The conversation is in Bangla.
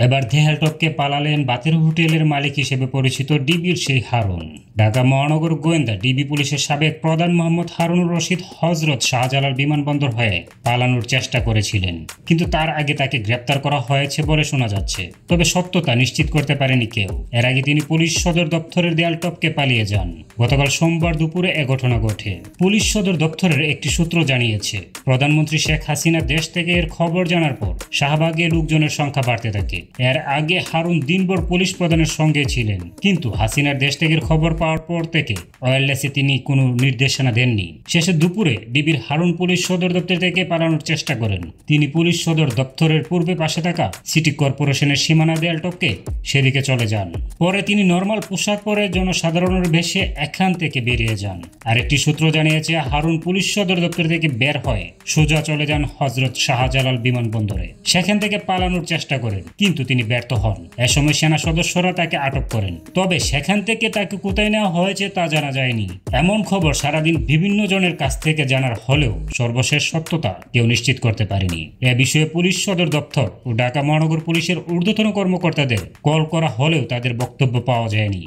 এবার দেহাল টপকে পালালেন বাতের হোটেলের মালিক হিসেবে পরিচিত ডিবির সেই হারুন। ঢাকা মহানগর গোয়েন্দা ডিবি পুলিশের সাবেক প্রধান মোহাম্মদ হারুনুর রশিদ হজরত শাহজালাল বিমানবন্দর হয়ে পালানোর চেষ্টা করেছিলেন, কিন্তু তার আগে তাকে গ্রেপ্তার করা হয়েছে বলে শোনা যাচ্ছে। তবে সত্যতা নিশ্চিত করতে পারেনি কেউ। এর আগে তিনি পুলিশ সদর দপ্তরের দেয়াল টপকে পালিয়ে যান। গতকাল সোমবার দুপুরে এ ঘটনা ঘটে। পুলিশ সদর দপ্তরের একটি সূত্র জানিয়েছে, প্রধানমন্ত্রী শেখ হাসিনা দেশ থেকে এর খবর জানার পর শাহবাগে লোকজনের সংখ্যা বাড়তে থাকে। এর আগে হারুন দিনভর পুলিশ প্রধানের সঙ্গে ছিলেন, কিন্তু হাসিনার দেশ থেকে খবর পাওয়ার পর থেকে ওয়্যারলেসে তিনি কোনো নির্দেশনা দেননি। শেষে দুপুরে ডিবির হারুন পুলিশ সদর দপ্তর থেকে পালানোর চেষ্টা করেন। তিনি পুলিশ সদর দপ্তরের পূর্বে পাশে থাকা সিটি কর্পোরেশনের সীমানা দেয়াল টপকে সেদিকে চলে যান। পরে তিনি নর্মাল পোশাক পরে জনসাধারণের বেশে এখান থেকে বেরিয়ে যান। আরেকটি সূত্র জানিয়েছে, হারুন পুলিশ সদর দপ্তর থেকে বের হয়ে সোজা চলে যান হজরত শাহজালাল বিমানবন্দরে। সেখান থেকে পালানোর চেষ্টা করেন, কিন্তু তিনি ব্যর্থ হন। এ সময় সেনা সদস্যরা তাকে আটক করেন। তবে সেখান থেকে তাকে কোথায় নেওয়া হয়েছে তা জানা যায়নি। এমন খবর সারাদিন বিভিন্ন জনের কাছ থেকে জানার হলেও সর্বশেষ সত্যতা কেউ নিশ্চিত করতে পারেনি। এ বিষয়ে পুলিশ সদর দপ্তর ও ঢাকা মহানগর পুলিশের ঊর্ধ্বতন কর্মকর্তাদের কল করা হলেও তাদের বক্তব্য পাওয়া যায়নি।